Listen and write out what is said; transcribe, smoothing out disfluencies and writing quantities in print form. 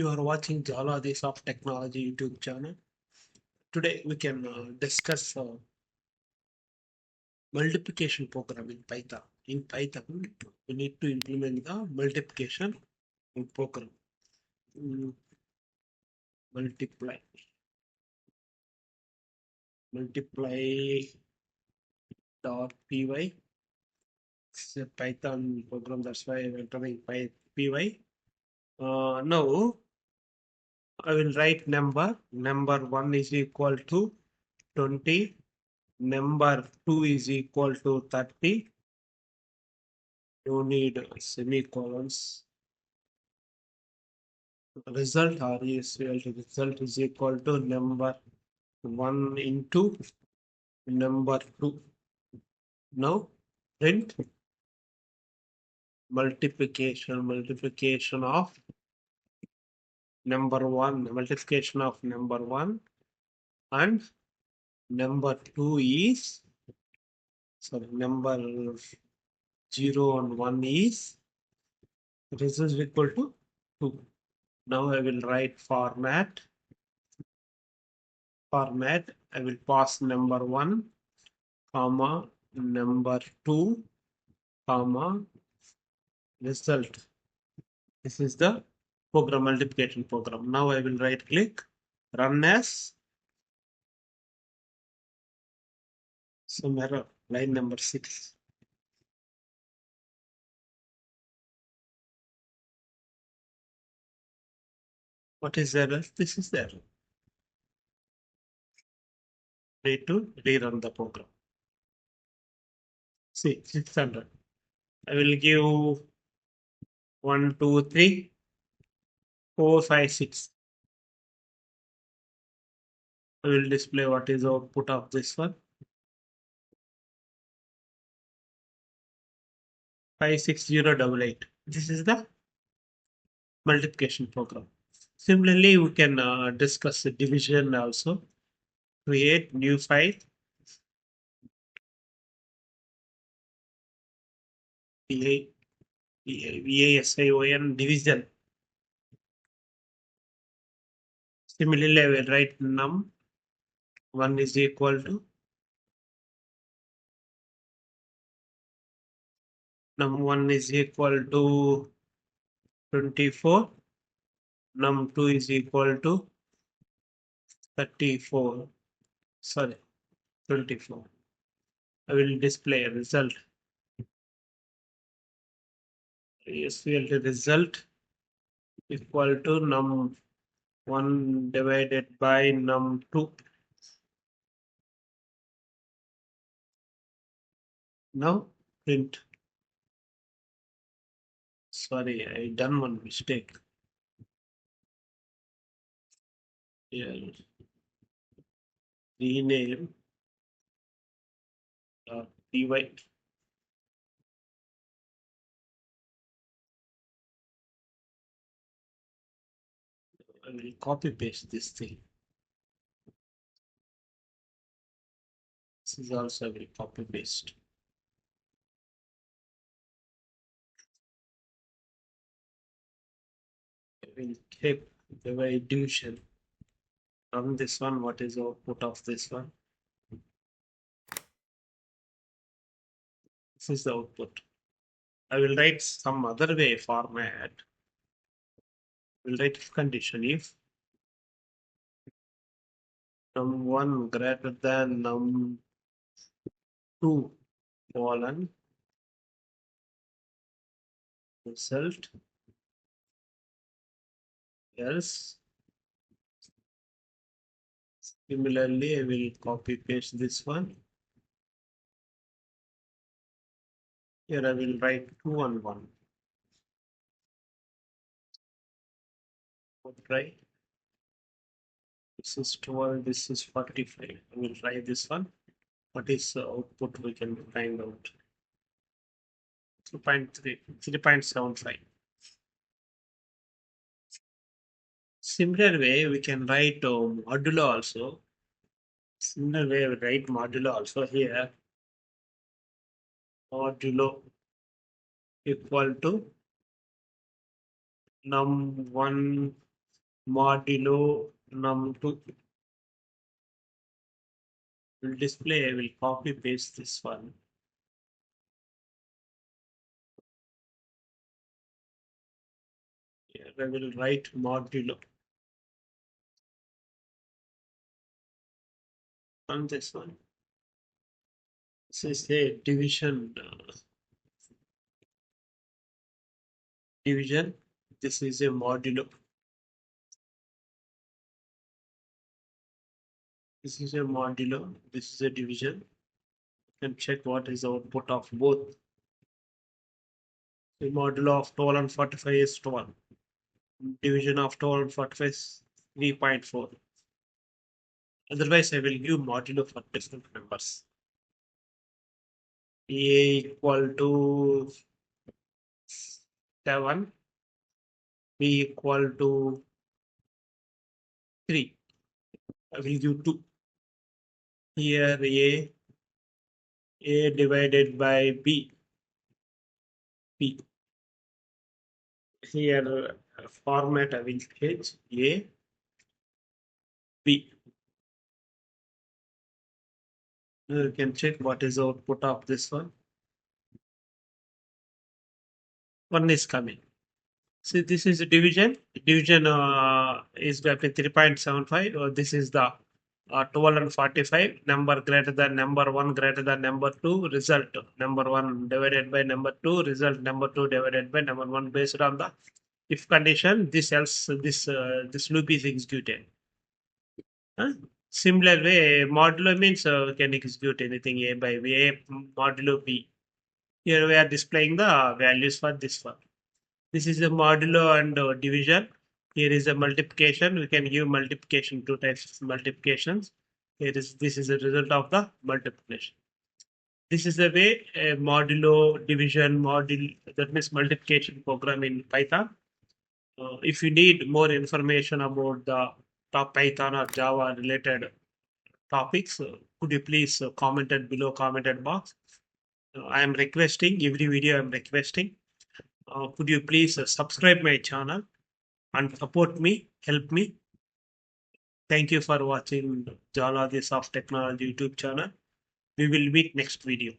You are watching Jaladhi Soft Technology YouTube channel. Today we can discuss multiplication program in Python. In Python, we need to implement the multiplication program. Mm, multiply, multiply dot py. It's a Python program. That's why I'm entering py. Now I will write number. Number 1 is equal to 20. Number 2 is equal to 30. You need semicolons. Result result is equal to number 1 into number 2. Now print multiplication of number 1, multiplication of number 1 and number 2 is, sorry, number 0 and 1 is, result is equal to 2. Now I will write format. I will pass number 1, comma, number 2, comma, result. This is the program, multiplication program. Now I will right click, run as. Some error, line number 6. What is the error? This is the error. Need to rerun the program. See, 600. I will give 1, 2, 3, 4, 5, 6. I will display what is output of this one. 56088. This is the multiplication program. Similarly, we can discuss the division also. Create new file. VASION division. Similarly, I will write num1 is equal to num1 is equal to 24. Num2 is equal to 34. Sorry, 24. I will display a result. SVLT result equal to num1 divided by num2. Now print. Sorry, I done one mistake. Yeah. Rename py. I will copy paste this thing. This is also I will copy paste. I will keep the division. Run this one. What is output of this one? This is the output. I will write some other way format. I will write if condition if num1 greater than num2 colon result else. Similarly, I will copy paste this one. Here I will write 2 and 1. Try. This is 12, this is 45. I will try this one. What is the output we can find out? 2.3, 3.75. Similar way, we can write modulo also. Similar way, we write modulo also here. Modulo equal to num1 modulo num2 will display. I will copy paste this one. Here I will write modulo on this one. This is a division. Division. This is a modulo. This is a modulo. This is a division. You can check what is the output of both. The modulo of 12 and 45 is 12. Division of 12 and 45 is 3.4. Otherwise, I will give modulo for different numbers. A equal to 7. B equal to 3. I will give 2. Here A divided by B. B. Here format I will change A, B. You can check what is the output of this one. 1 is coming. See, this is a division. Division is between 3.75. This is the 12 and 45. Number greater than number 1 greater than number 2. Result number 1 divided by number 2. Result number 2 divided by number 1 based on the if condition. This else this loop is executed. Huh? Similar way, modulo means we can execute anything A by A modulo B. Here we are displaying the values for this one. This is a modulo and division. Here is a multiplication. We can give multiplication, 2 types of multiplications. This is a result of the multiplication. This is the way a modulo division module, that means multiplication program in Python. If you need more information about the top Python or Java related topics, could you please comment it below commented box. I am requesting every video. I am requesting. Could you please subscribe my channel and support me, help me. Thank you for watching Jaladhi Soft Technology YouTube channel. We will meet next video.